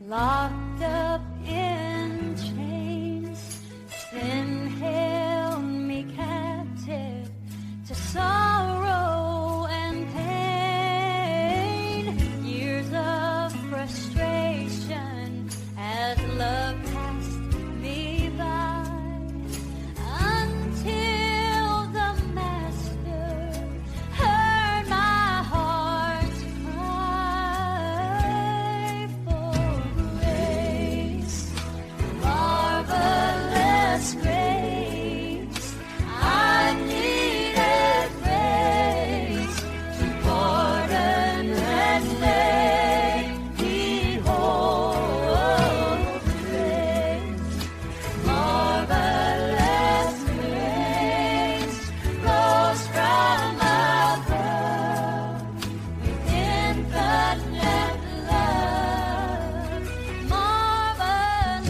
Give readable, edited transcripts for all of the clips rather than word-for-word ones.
Locked up in chains, sin held me captive to sorrow and pain. Years of frustration as love passed me by, until the Master heard my heart's cry for grace, marvelous grace. I needed grace to pardon and make me whole. Grace, marvelous grace, flows from above with infinite love. Marvelous.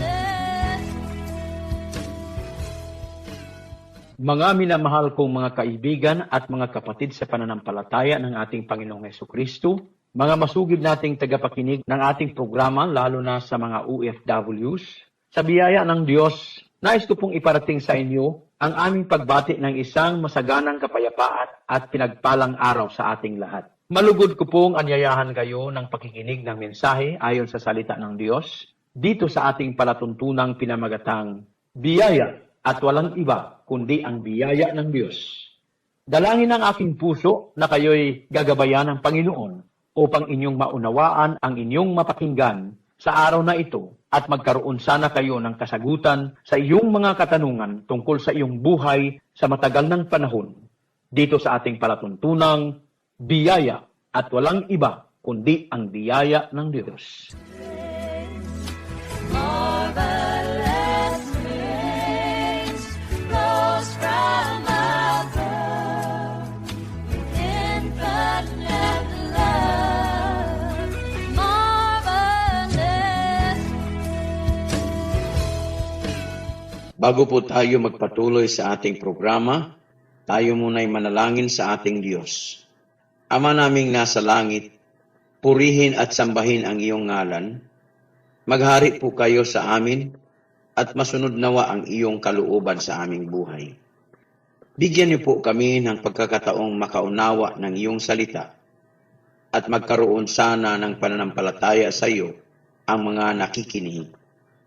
Mga minamahal kong mga kaibigan at mga kapatid sa pananampalataya ng ating Panginoong Hesukristo, mga masugid nating tagapakinig ng ating programa, lalo na sa mga OFWs, sa biyaya ng Diyos, nais ko pong iparating sa inyo ang aming pagbati ng isang masaganang kapayapaan at pinagpalang araw sa ating lahat. Malugod ko pong anyayahan kayo ng pakikinig ng mensahe ayon sa salita ng Diyos dito sa ating palatuntunang pinamagatang biyaya at walang iba kundi ang biyaya ng Diyos. Dalangin ng aking puso na kayo'y gagabayan ng Panginoon upang inyong maunawaan ang inyong mapakinggan sa araw na ito at magkaroon sana kayo ng kasagutan sa iyong mga katanungan tungkol sa iyong buhay sa matagal ng panahon dito sa ating palatuntunang biyaya at walang iba kundi ang biyaya ng Diyos. Marvelous grace flows from above with infinite love. Marvelous. Bago po tayo magpatuloy sa ating programa, tayo muna'y manalangin sa ating Diyos. Ama naming nasa langit, purihin at sambahin ang iyong ngalan. Maghari po kayo sa amin at masunod nawa ang iyong kalooban sa aming buhay. Bigyan niyo po kami ng pagkakataong makaunawa ng iyong salita at magkaroon sana ng pananampalataya sa iyo ang mga nakikinig,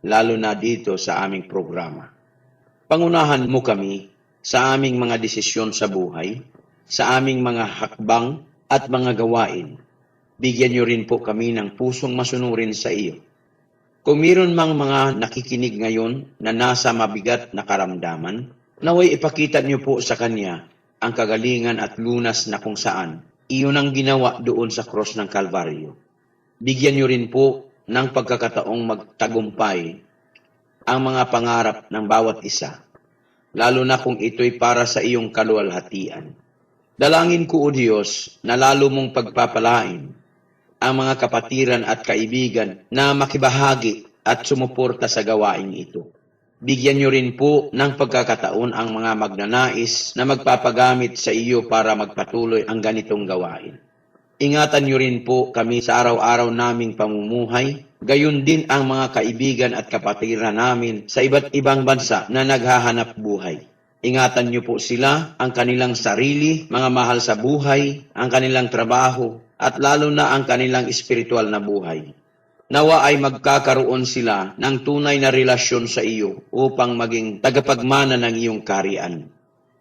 lalo na dito sa aming programa. Pangunahan mo kami sa aming mga desisyon sa buhay, sa aming mga hakbang at mga gawain. Bigyan niyo rin po kami ng pusong masunurin sa iyo. Kung mayroon mang mga nakikinig ngayon na nasa mabigat na karamdaman, naway ipakita niyo po sa kanya ang kagalingan at lunas na kung saan iyon ang ginawa doon sa cross ng Kalbaryo. Bigyan niyo rin po ng pagkakataong magtagumpay ang mga pangarap ng bawat isa, lalo na kung ito'y para sa iyong kaluwalhatian. Dalangin ko, O Diyos, na lalo mong pagpapalain ang mga kapatiran at kaibigan na makibahagi at sumuporta sa gawain ito. Bigyan niyo rin po ng pagkakataon ang mga magnanais na magpapagamit sa iyo para magpatuloy ang ganitong gawain. Ingatan niyo rin po kami sa araw-araw naming pamumuhay, gayon din ang mga kaibigan at kapatiran namin sa iba't ibang bansa na naghahanap buhay. Ingatan niyo po sila, ang kanilang sarili, mga mahal sa buhay, ang kanilang trabaho, at lalo na ang kanilang espiritual na buhay. Nawa ay magkakaroon sila ng tunay na relasyon sa iyo upang maging tagapagmana ng iyong kaharian.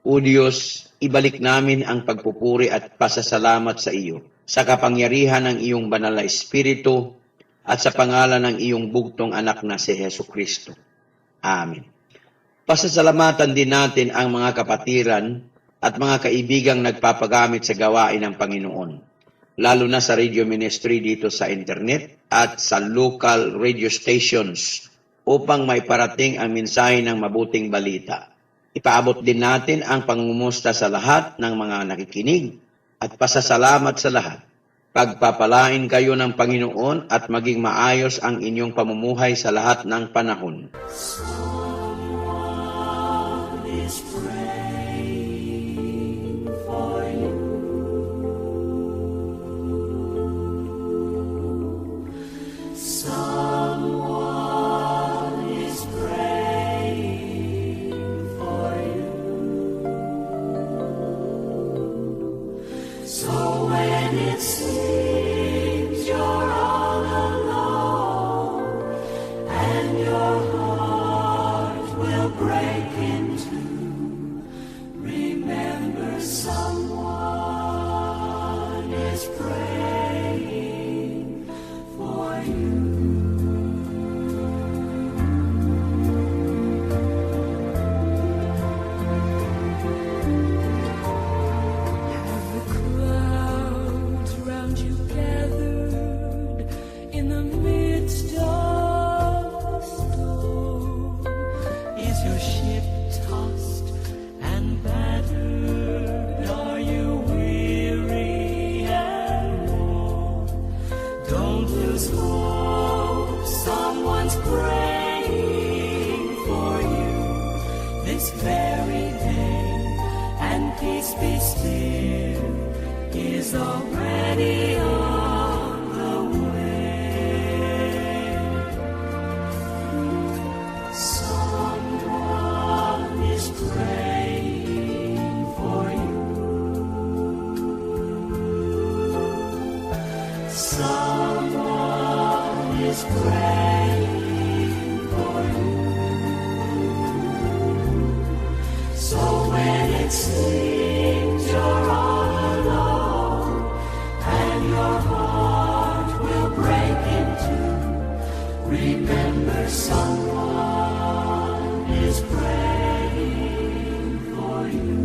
O Diyos, ibalik namin ang pagpupuri at pasasalamat sa iyo sa kapangyarihan ng iyong banal na Espiritu at sa pangalan ng iyong bugtong anak na si Hesukristo. Amen. Pasasalamatan din natin ang mga kapatiran at mga kaibigang nagpapagamit sa gawain ng Panginoon, lalo na sa radio ministry dito sa internet at sa local radio stations upang may parating ang mensahe ng mabuting balita. Ipaabot din natin ang pangungumusta sa lahat ng mga nakikinig at pasasalamat sa lahat. Pagpapalain kayo ng Panginoon at maging maayos ang inyong pamumuhay sa lahat ng panahon. Someone So when it seems you're all alone, and your heart will break in two, remember someone is praying for you. Already on the way. Someone is praying for you. Someone is praying for you. So when it seems you're all alone, your heart will break in two, remember someone is praying for you.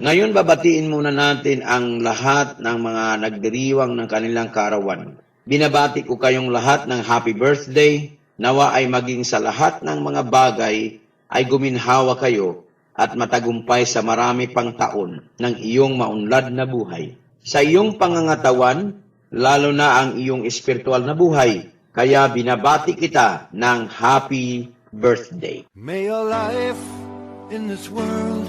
Ngayon babatiin muna natin ang lahat ng mga nagdiriwang ng kanilang kaarawan. Binabati ko kayong lahat ng happy birthday. Nawa ay maging sa lahat ng mga bagay ay guminhawa kayo at matagumpay sa marami pang taon ng iyong maunlad na buhay. Sa iyong pangangatawan, lalo na ang iyong espiritual na buhay, kaya binabati kita ng happy birthday. May your life in this world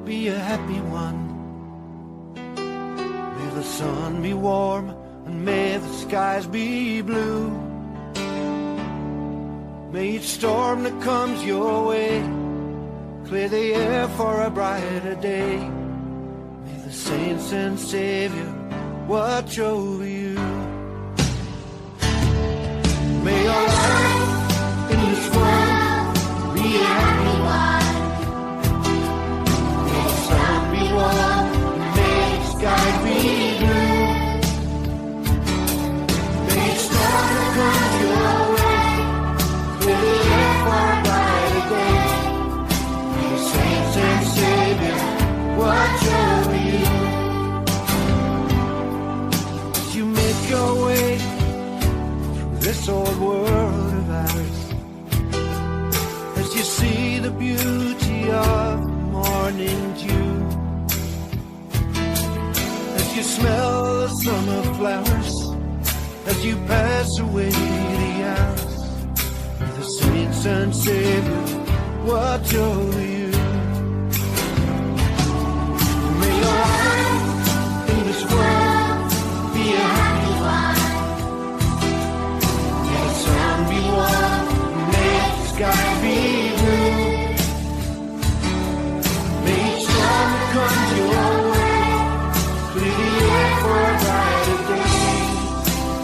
be a happy one. May the sun be warm and may the skies be blue. May each storm that comes your way clear the air for a brighter day. May the saints and Savior watch over you. May your life in this world be a happy one. May the sun be warm, may the sky be blue. May each storm that comes your way clear the air for a brighter day. Saints and Savior, watch over you. As you make your way through this old world of ours, as you see the beauty of morning dew, as you smell the summer flowers, as you pass away the hours, may the saints and Savior watch over you. Sky be blue. May each storm that comes your way clear the air for a brighter day.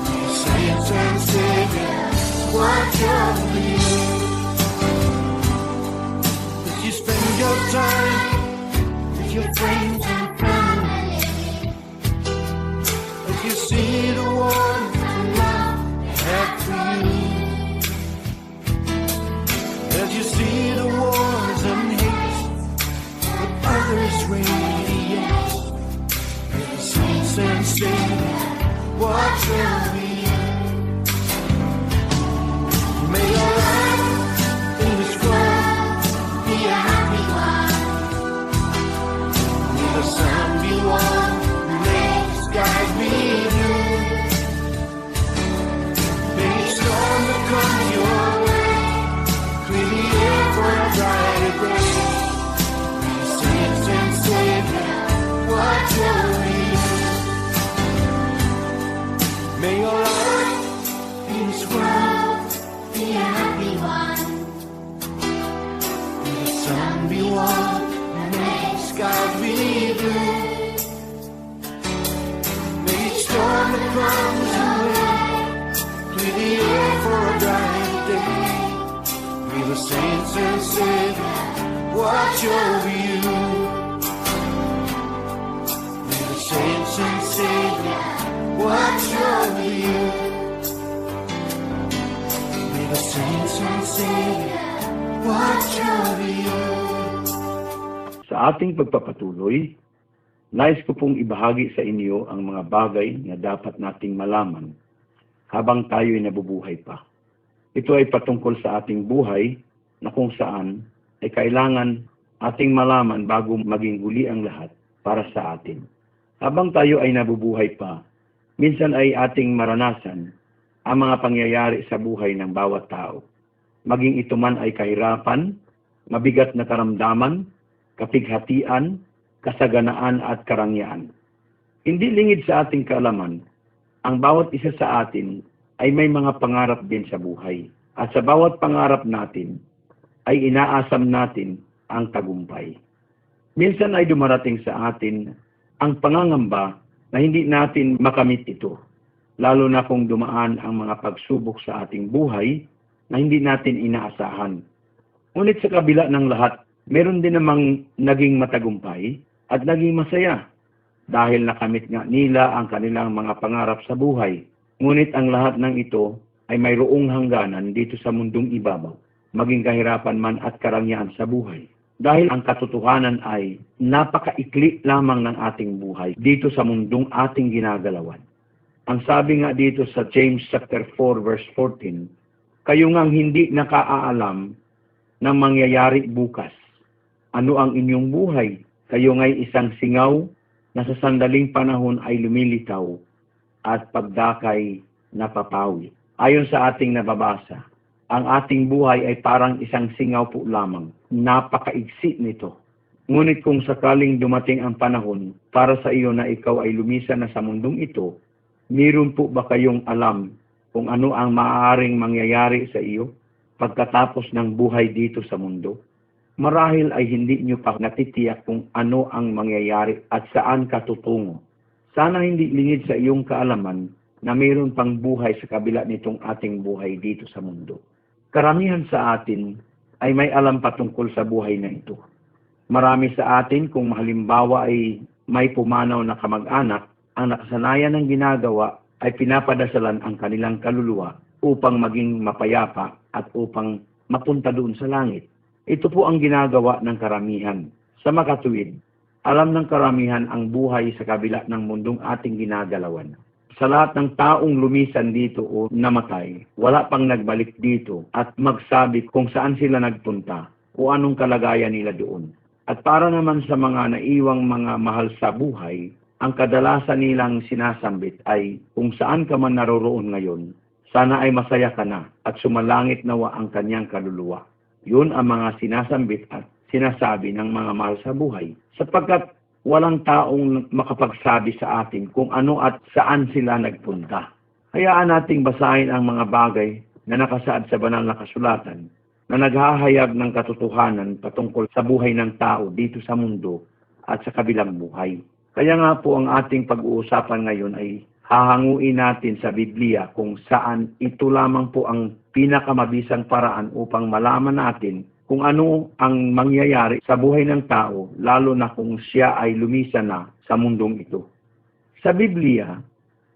May saints and Savior watch over you. As you spend your time with your friends and family, as you see the warmth and love they have for you, as you see the wars and hate that others radiate, may the saints and Savior watch over you. May your life in this world be a happy one. May the sun be warm, may the skies be blue. May each storm that comes your way clear the air for a brighter day. May the saints and Savior watch over you. May your sun be warm and may the sky be blue. May each storm that comes away clear the air for a bright day. May the saints and Savior watch over you. May the saints and Savior watch over you. May the saints and Savior watch over you. Sa ating pagpapatuloy, nais ko pong ibahagi sa inyo ang mga bagay na dapat nating malaman habang tayo'y nabubuhay pa. Ito ay patungkol sa ating buhay na kung saan ay kailangan ating malaman bago maging huli ang lahat para sa atin. Habang tayo ay nabubuhay pa, minsan ay ating maranasan ang mga pangyayari sa buhay ng bawat tao. Maging ito man ay kahirapan, mabigat na karamdaman, kapighatian, kasaganaan at karangyaan. Hindi lingid sa ating kaalaman, ang bawat isa sa atin ay may mga pangarap din sa buhay. At sa bawat pangarap natin, ay inaasam natin ang tagumpay. Minsan ay dumarating sa atin ang pangangamba na hindi natin makamit ito, lalo na kung dumaan ang mga pagsubok sa ating buhay na hindi natin inaasahan. Ngunit sa kabila ng lahat, meron din namang naging matagumpay at naging masaya dahil nakamit nga nila ang kanilang mga pangarap sa buhay. Ngunit ang lahat ng ito ay mayroong hangganan dito sa mundong ibabaw, maging kahirapan man at karangyaan sa buhay. Dahil ang katotohanan ay napakaikli lamang ng ating buhay dito sa mundong ating ginagalawan. Ang sabi nga dito sa James chapter 4 verse 14, kayo ngang hindi nakaalam ng mangyayari bukas. Ano ang inyong buhay? Kayo nga'y isang singaw na sa sandaling panahon ay lumilitaw at pagdakay napapawi. Ayon sa ating nababasa, ang ating buhay ay parang isang singaw po lamang. Napakaigsi nito. Ngunit kung sakaling dumating ang panahon para sa iyo na ikaw ay lumisan na sa mundong ito, mayroon po ba kayong alam kung ano ang maaaring mangyayari sa iyo pagkatapos ng buhay dito sa mundo? Marahil ay hindi nyo pa natitiyak kung ano ang mangyayari at saan ka tutungo. Sana hindi lingid sa iyong kaalaman na mayroon pang buhay sa kabila nitong ating buhay dito sa mundo. Karamihan sa atin ay may alam patungkol sa buhay na ito. Marami sa atin kung halimbawa ay may pumanaw na kamag-anak, ang nakasanayan ng ginagawa ay pinapadasalan ang kanilang kaluluwa upang maging mapayapa at upang mapunta doon sa langit. Ito po ang ginagawa ng karamihan. Sa makatuwid, alam ng karamihan ang buhay sa kabila ng mundong ating ginagalawan. Sa lahat ng taong lumisan dito o namatay, wala pang nagbalik dito at magsabi kung saan sila nagpunta o anong kalagayan nila doon. At para naman sa mga naiwang mga mahal sa buhay, ang kadalasan nilang sinasambit ay kung saan ka man naroroon ngayon, sana ay masaya ka na at sumalangit nawa ang kanyang kaluluwa. Yun ang mga sinasambit at sinasabi ng mga mahal sa buhay, sapagkat walang taong makapagsabi sa atin kung ano at saan sila nagpunta. Hayaan nating basahin ang mga bagay na nakasaad sa banal na kasulatan na naghahayag ng katotohanan patungkol sa buhay ng tao dito sa mundo at sa kabilang buhay. Kaya nga po ang ating pag-uusapan ngayon ay hahanguin natin sa Biblia kung saan ito lamang po ang pinakamabisang paraan upang malaman natin kung ano ang mangyayari sa buhay ng tao, lalo na kung siya ay lumisan na sa mundong ito. Sa Biblia,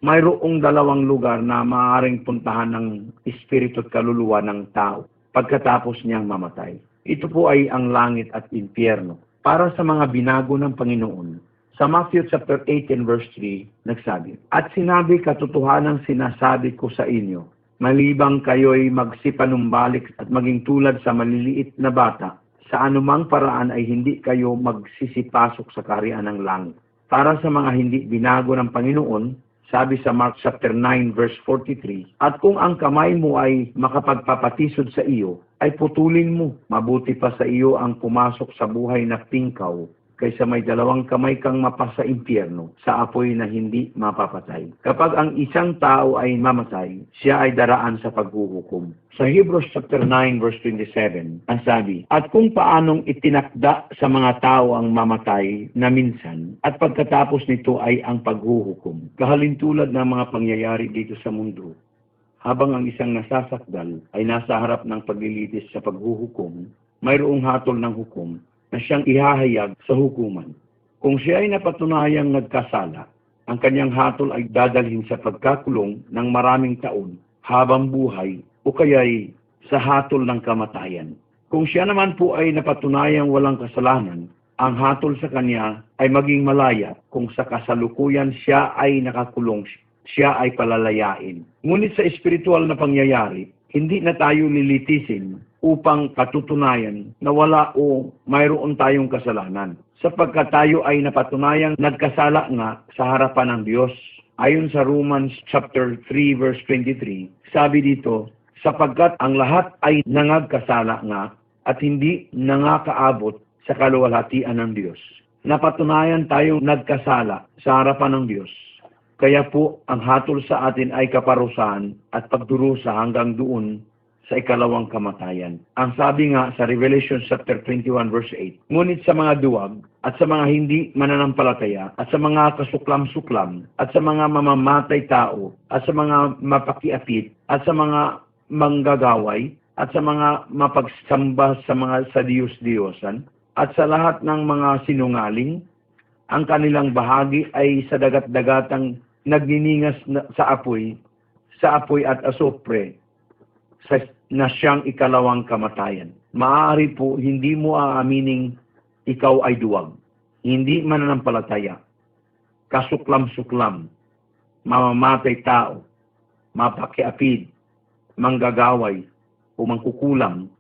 mayroong dalawang lugar na maaaring puntahan ng espiritu at kaluluwa ng tao pagkatapos niyang mamatay. Ito po ay ang langit at impyerno. Para sa mga binago ng Panginoon, sa Matthew chapter 18 verse 3, nagsabi, at sinabi katotohanang sinasabi ko sa inyo, malibang kayo'y magsipanumbalik at maging tulad sa maliliit na bata, sa anumang paraan ay hindi kayo magsisipasok sa kaharian ng langit. Para sa mga hindi binago ng Panginoon, sabi sa Mark chapter 9 verse 43, at kung ang kamay mo ay makapagpapatisod sa iyo, ay putulin mo. Mabuti pa sa iyo ang pumasok sa buhay na pingkaw kaysa may dalawang kamay kang mapasa impyerno sa apoy na hindi mapapatay. Kapag ang isang tao ay mamatay, siya ay daraan sa paghuhukom. Sa Hebrews chapter 9 verse 27, ang sabi, at kung paanong itinakda sa mga tao ang mamatay na minsan, at pagkatapos nito ay ang paghuhukom. Kahalintulad ng mga pangyayari dito sa mundo, habang ang isang nasasakdal ay nasa harap ng paglilitis sa paghuhukom, mayroong hatol ng hukom na siyang ihahayag sa hukuman. Kung siya ay napatunayang nagkasala, ang kanyang hatol ay dadalhin sa pagkakulong ng maraming taon habang buhay o kaya'y sa hatol ng kamatayan. Kung siya naman po ay napatunayang walang kasalanan, ang hatol sa kanya ay maging malaya kung sa kasalukuyan siya ay nakakulong, siya ay palalayain. Ngunit sa espiritual na pangyayari, hindi na tayo lilitisin upang katutunayan na wala o mayroon tayong kasalanan. Sapagkat tayo ay napatunayang nagkasala nga sa harapan ng Diyos. Ayon sa Romans chapter 3 verse 23, sabi dito, sapagkat ang lahat ay nangagkasala nga at hindi nangakaabot sa kaluwalhatian ng Diyos. Napatunayan tayong nagkasala sa harapan ng Diyos. Kaya po, ang hatol sa atin ay kaparusahan at pagdurusa hanggang doon sa ikalawang kamatayan. Ang sabi nga sa Revelation chapter 21 verse 8, ngunit sa mga duwag at sa mga hindi mananampalataya at sa mga kasuklam-suklam at sa mga mamamatay tao at sa mga mapakiapit at sa mga manggagaway at sa mga mapagsamba sa mga sa Diyos-Diyosan at sa lahat ng mga sinungaling, ang kanilang bahagi ay sa dagat-dagatang nagniningas sa apoy at asopre, na siyang ikalawang kamatayan. Maaari po, hindi mo aamining ikaw ay duwag, hindi mananampalataya, kasuklam-suklam, mamamatay tao, mapakiapid, manggagaway, o mangkukulam,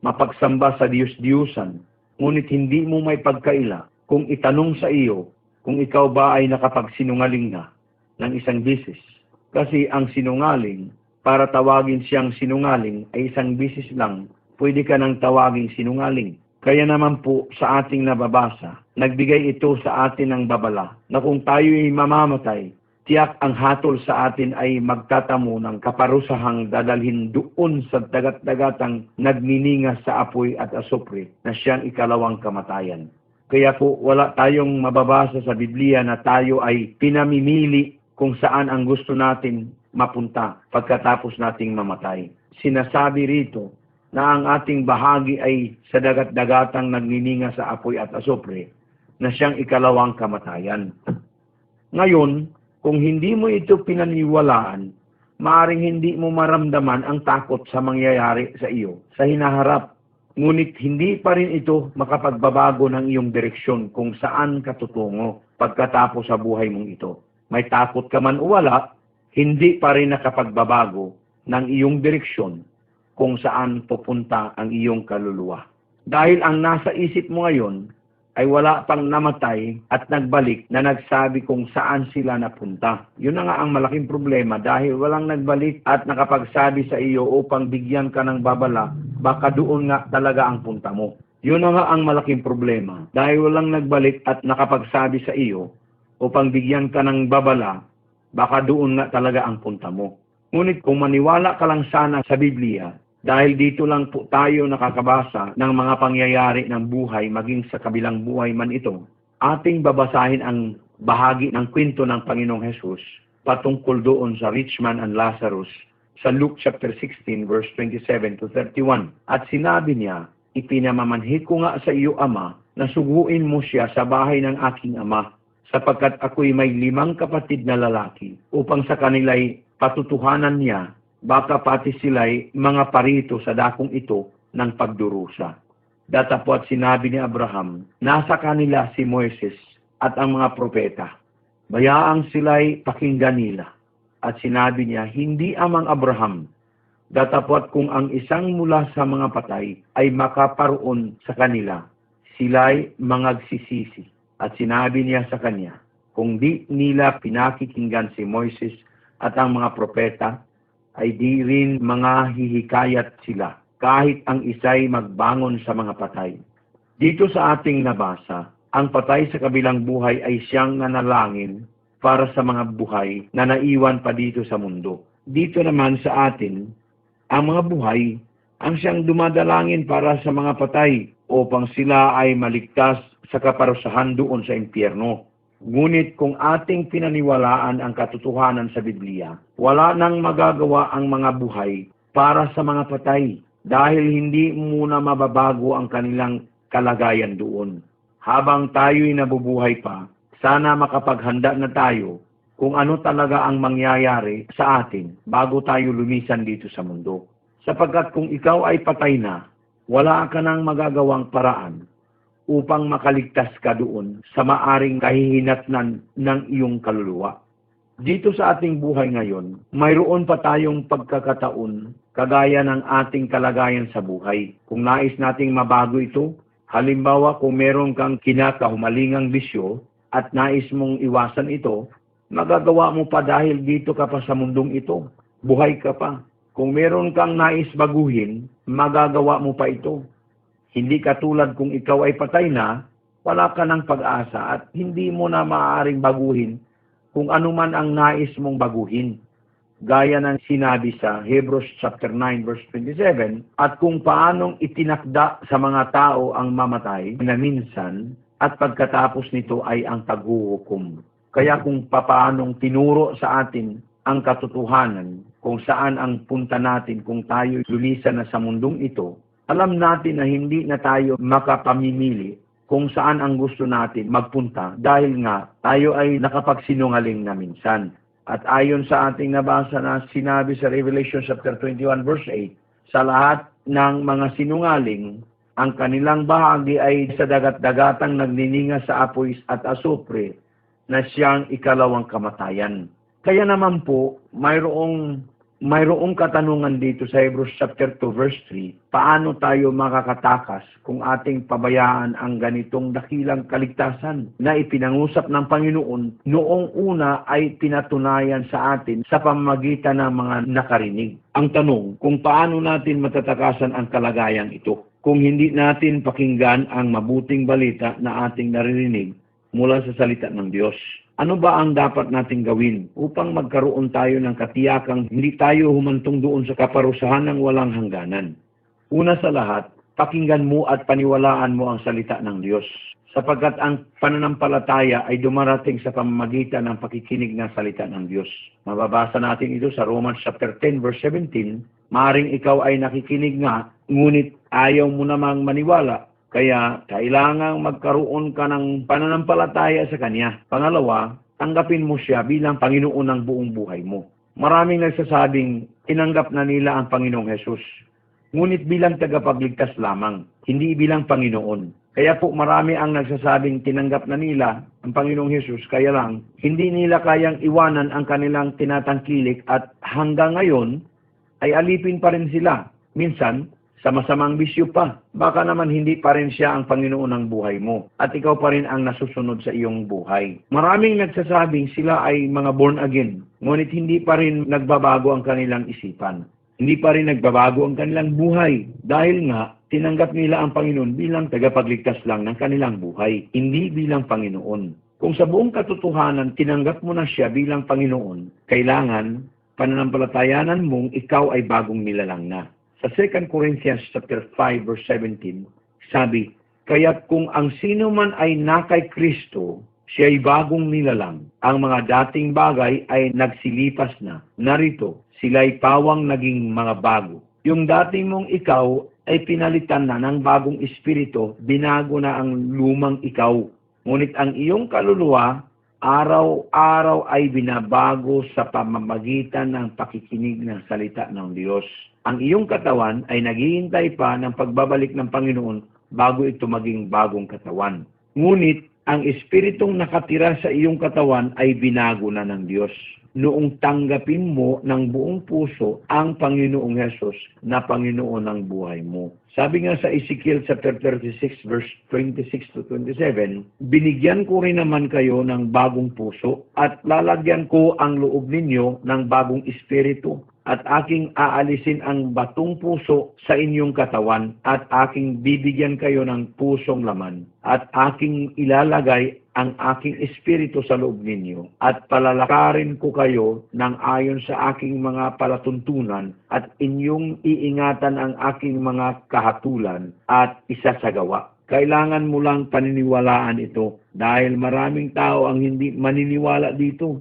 mapagsamba sa Diyos-Diyusan, ngunit hindi mo may pagkaila kung itanong sa iyo kung ikaw ba ay nakapagsinungaling na ng isang bisis. Kasi ang sinungaling, para tawagin siyang sinungaling, ay isang bisis lang, pwede ka nang tawaging sinungaling. Kaya naman po sa ating nababasa, nagbigay ito sa atin ng babala na kung tayo ay mamamatay, tiyak ang hatol sa atin ay magtatamo ng kaparusahang dadalhin doon sa dagat-dagatang nagniningas sa apoy at asupre na siyang ikalawang kamatayan. Kaya po wala tayong mababasa sa Biblia na tayo ay pinamimili kung saan ang gusto natin mapunta pagkatapos nating mamatay. Sinasabi rito na ang ating bahagi ay sa dagat-dagatang nagnininga sa apoy at asupre na siyang ikalawang kamatayan. Ngayon, kung hindi mo ito pinaniwalaan, maaaring hindi mo maramdaman ang takot sa mangyayari sa iyo, sa hinaharap. Ngunit hindi pa rin ito makapagbabago ng iyong direksyon kung saan ka tutungo pagkatapos sa buhay mong ito. May takot ka man o wala, hindi pa rin nakapagbabago ng iyong direksyon kung saan pupunta ang iyong kaluluwa. Dahil ang nasa isip mo ngayon ay wala pang namatay at nagbalik na nagsabi kung saan sila napunta. Yun na nga ang malaking problema dahil walang nagbalik at nakapagsabi sa iyo upang bigyan ka ng babala, baka doon nga talaga ang punta mo. Yun na nga ang malaking problema dahil walang nagbalik at nakapagsabi sa iyo upang bigyan ka ng babala, baka doon nga talaga ang punta mo. Ngunit kung maniwala ka lang sana sa Biblia, dahil dito lang po tayo nakakabasa ng mga pangyayari ng buhay, maging sa kabilang buhay man ito, ating babasahin ang bahagi ng kwento ng Panginoong Hesus patungkol doon sa rich man and Lazarus sa Luke chapter 16 verse 27 to 31. At sinabi niya, ipinamamanhid ko nga sa iyo, Ama, na suguin mo siya sa bahay ng aking ama, sapagkat ako'y may 5 kapatid na lalaki, upang sa kanila'y patutuhanan niya, baka pati sila'y mga parito sa dakong ito ng pagdurusa. Datapwat sinabi ni Abraham, nasa kanila si Moises at ang mga propeta. Bayaang sila'y pakinggan nila. At sinabi niya, hindi amang Abraham. Datapwat kung ang isang mula sa mga patay ay makaparoon sa kanila, sila'y mangagsisisi. At sinabi niya sa kanya, kung di nila pinakikinggan si Moises at ang mga propeta, ay di rin mga hihikayat sila, kahit ang isa'y magbangon sa mga patay. Dito sa ating nabasa, ang patay sa kabilang buhay ay siyang nanalangin para sa mga buhay na naiwan pa dito sa mundo. Dito naman sa atin, ang mga buhay ang siyang dumadalangin para sa mga patay upang sila ay maligtas sa kaparusahan doon sa impyerno. Ngunit kung ating pinaniwalaan ang katotohanan sa Biblia, wala nang magagawa ang mga buhay para sa mga patay dahil hindi muna mababago ang kanilang kalagayan doon. Habang tayo'y nabubuhay pa, sana makapaghanda na tayo kung ano talaga ang mangyayari sa atin bago tayo lumisan dito sa mundo. Sapagkat kung ikaw ay patay na, wala ka nang magagawang paraan upang makaligtas ka doon sa maaring kahihinatnan ng iyong kaluluwa. Dito sa ating buhay ngayon, mayroon pa tayong pagkakataon kagaya ng ating kalagayan sa buhay. Kung nais nating mabago ito, halimbawa kung meron kang kinakahumalingang bisyo at nais mong iwasan ito, magagawa mo pa dahil dito ka pa sa mundong ito. Buhay ka pa. Kung meron kang nais baguhin, magagawa mo pa ito. Hindi katulad kung ikaw ay patay na, wala ka ng pag-asa at hindi mo na maaaring baguhin kung ano man ang nais mong baguhin. Gaya ng sinabi sa Hebrews chapter 9 verse 27, at kung paanong itinakda sa mga tao ang mamatay na minsan at pagkatapos nito ay ang paghuhukom. Kaya kung paanong tinuro sa atin ang katotohanan kung saan ang punta natin kung tayo lumisan na sa mundong ito, alam natin na hindi na tayo makapamimili kung saan ang gusto natin magpunta dahil nga tayo ay nakapagsinungaling na minsan. At ayon sa ating nabasa na sinabi sa Revelation chapter 21 verse 8, sa lahat ng mga sinungaling, ang kanilang bahagi ay sa dagat-dagatang nagnininga sa apoy at asupre na siyang ikalawang kamatayan. Kaya naman po, mayroong katanungan dito sa Hebrews chapter 2 verse 3, paano tayo makakatakas kung ating pabayaan ang ganitong dakilang kaligtasan na ipinangusap ng Panginoon noong una ay pinatunayan sa atin sa pamamagitan ng mga nakarinig. Ang tanong, kung paano natin matatakasan ang kalagayang ito kung hindi natin pakinggan ang mabuting balita na ating naririnig mula sa salita ng Diyos? Ano ba ang dapat nating gawin upang magkaroon tayo ng katiyakang hindi tayo humantong doon sa kaparusahan ng walang hangganan? Una sa lahat, pakinggan mo at paniwalaan mo ang salita ng Diyos, sapagkat ang pananampalataya ay dumarating sa pamamagitan ng pakikinig ng salita ng Diyos. Mababasa natin ito sa Romans chapter 10 verse 17, maaring ikaw ay nakikinig nga, ngunit ayaw mo namang maniwala. Kaya kailangang magkaroon ka ng pananampalataya sa Kanya. Pangalawa, tanggapin mo siya bilang Panginoon ng buong buhay mo. Maraming nagsasabing tinanggap na nila ang Panginoong Hesus, ngunit bilang tagapagligtas lamang, hindi bilang Panginoon. Kaya po marami ang nagsasabing tinanggap na nila ang Panginoong Hesus, kaya lang hindi nila kayang iwanan ang kanilang tinatangkilik at hanggang ngayon ay alipin pa rin sila. Minsan, sa masamang bisyo pa. Baka naman hindi pa rin siya ang Panginoon ng buhay mo at ikaw pa rin ang nasusunod sa iyong buhay. Maraming nagsasabing sila ay mga born again, ngunit hindi pa rin nagbabago ang kanilang isipan. Hindi pa rin nagbabago ang kanilang buhay dahil nga tinanggap nila ang Panginoon bilang tagapagligtas lang ng kanilang buhay, hindi bilang Panginoon. Kung sa buong katotohanan tinanggap mo na siya bilang Panginoon, kailangan pananampalatayanan mong ikaw ay bagong nilalang na. Sa 2 Corinthians chapter 5 verse 17, sabi, kaya't kung ang sino man ay nakay Kristo, siya ay bagong nilalang. Ang mga dating bagay ay nagsilipas na. Narito, sila'y pawang naging mga bago. Yung dating mong ikaw ay pinalitan na ng bagong espiritu, binago na ang lumang ikaw. Ngunit ang iyong kaluluwa, araw-araw ay binabago sa pamamagitan ng pakikinig ng salita ng Diyos. Ang iyong katawan ay naghihintay pa ng pagbabalik ng Panginoon bago ito maging bagong katawan. Ngunit ang espiritong nakatira sa iyong katawan ay binago na ng Diyos noong tanggapin mo ng buong puso ang Panginoong Hesus na Panginoon ng buhay mo. Sabi nga sa Ezekiel chapter 36 verse 26 to 27, binigyan ko rin naman kayo ng bagong puso at lalagyan ko ang loob ninyo ng bagong espiritu. at aking aalisin ang batong puso sa inyong katawan at aking bibigyan kayo ng pusong laman at aking ilalagay ang aking espiritu sa loob ninyo at palalakarin ko kayo ng ayon sa aking mga palatuntunan at inyong iingatan ang aking mga kahatulan at isasagawa. Kailangan mo lang paniniwalaan ito dahil maraming tao ang hindi maniniwala dito.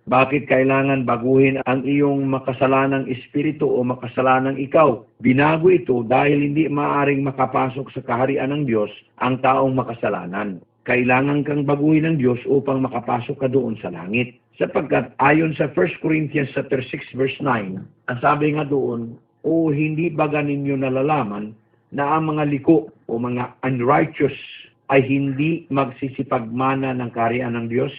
Bakit kailangan baguhin ang iyong makasalanang espiritu o makasalanang ikaw? Binago ito dahil hindi maaaring makapasok sa kaharian ng Diyos ang taong makasalanan. Kailangan kang baguhin ng Diyos upang makapasok ka doon sa langit. Sapagkat ayon sa 1 Corinthians 6 verse 9, ang sabi nga doon, o hindi baga ninyo nalalaman na ang mga liko o mga unrighteous ay hindi magsisipagmana ng kaharian ng Diyos?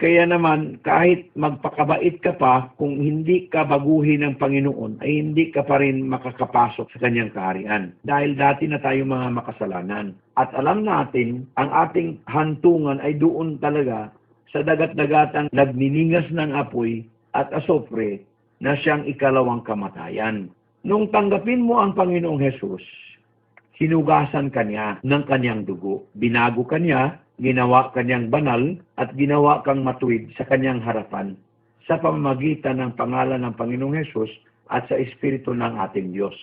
Kaya naman, kahit magpakabait ka pa, kung hindi ka baguhin ng Panginoon, ay hindi ka pa rin makakapasok sa kanyang kaharian. Dahil dati na tayo mga makasalanan. At alam natin, ang ating hantungan ay doon talaga sa dagat-dagatang nagniningas ng apoy at asopre na siyang ikalawang kamatayan. Nung tanggapin mo ang Panginoong Hesus, hinugasan kanya ng kanyang dugo. Binago kanya, ginawa kanyang banal, at ginawa kang matuwid sa kanyang harapan sa pamamagitan ng pangalan ng Panginoong Hesus at sa Espiritu ng ating Diyos.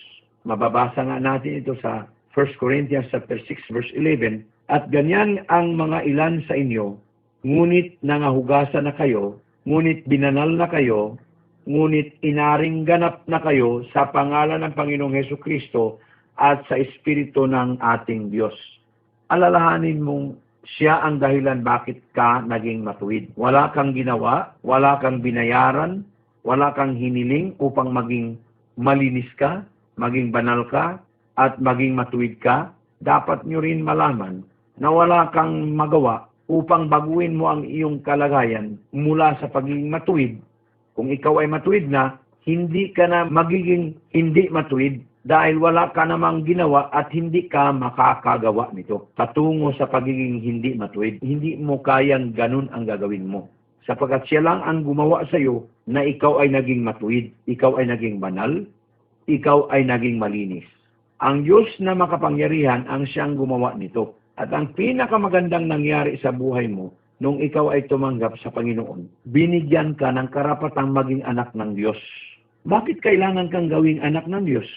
Mababasa nga natin ito sa 1 Corinthians 6 verse 11, at ganyan ang mga ilan sa inyo, ngunit nangahugasan na kayo, ngunit binanal na kayo, ngunit inaring ganap na kayo sa pangalan ng Panginoong Hesukristo at sa Espiritu ng ating Diyos. Alalahanin mong siya ang dahilan bakit ka naging matuwid. Wala kang ginawa, wala kang binayaran, wala kang hiniling upang maging malinis ka, maging banal ka, at maging matuwid ka. Dapat nyo rin malaman na wala kang magawa upang baguhin mo ang iyong kalagayan mula sa pagiging matuwid. Kung ikaw ay matuwid na, hindi ka na magiging hindi matuwid dahil wala ka namang ginawa at hindi ka makakagawa nito. Patungo sa pagiging hindi matuwid, hindi mo kayang ganun ang gagawin mo. Sapagkat siya lang ang gumawa sa iyo na ikaw ay naging matuwid, ikaw ay naging banal, ikaw ay naging malinis. Ang Diyos na makapangyarihan ang siyang gumawa nito. At ang pinakamagandang nangyari sa buhay mo, nung ikaw ay tumanggap sa Panginoon, binigyan ka ng karapatang maging anak ng Diyos. Bakit kailangan kang gawing anak ng Diyos?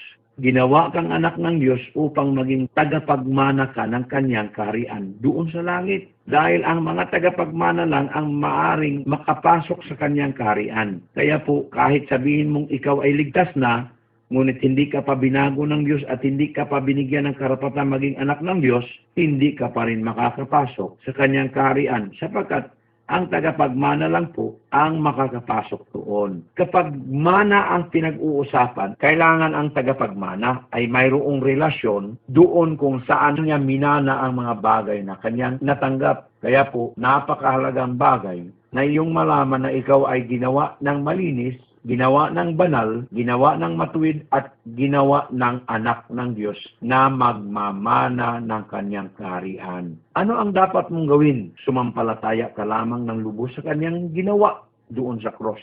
Ginawa kang anak ng Diyos upang maging tagapagmana ka ng kanyang kaharian doon sa langit. Dahil ang mga tagapagmana lang ang maaring makapasok sa kanyang kaharian. Kaya po, kahit sabihin mong ikaw ay ligtas na, ngunit hindi ka pa binago ng Diyos at hindi ka pa binigyan ng karapatan maging anak ng Diyos, hindi ka pa rin makakapasok sa kanyang kaharian. Sapagkat ang tagapagmana lang po ang makakapasok doon. Kapag mana ang pinag-uusapan, kailangan ang tagapagmana ay mayroong relasyon doon kung saan niya minana ang mga bagay na kanyang natanggap. Kaya po, napakahalagang bagay na iyong malaman na ikaw ay ginawa ng malinis, ginawa ng banal, ginawa ng matuwid, at ginawa ng anak ng Diyos na magmamana ng kanyang kaharian. Ano ang dapat mong gawin? Sumampalataya ka lamang ng lubos sa kanyang ginawa doon sa cross.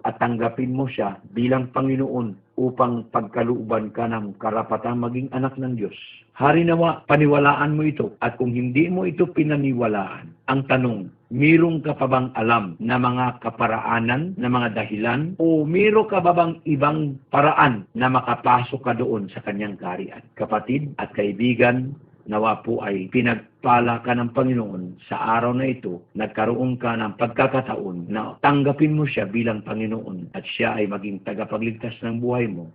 At tanggapin mo siya bilang Panginoon upang pagkalooban ka ng karapatang maging anak ng Diyos. Hari nawa, paniwalaan mo ito. At kung hindi mo ito pinaniwalaan, ang tanong, mayroon ka pa bang alam na mga kaparaanan, na mga dahilan, o mayroon ka ba bang ibang paraan na makapasok ka doon sa kanyang kaharian? Kapatid at kaibigan, nawa po ay pinagpala ka ng Panginoon sa araw na ito, nagkaroon ka ng pagkakataon na tanggapin mo siya bilang Panginoon at siya ay maging tagapagligtas ng buhay mo.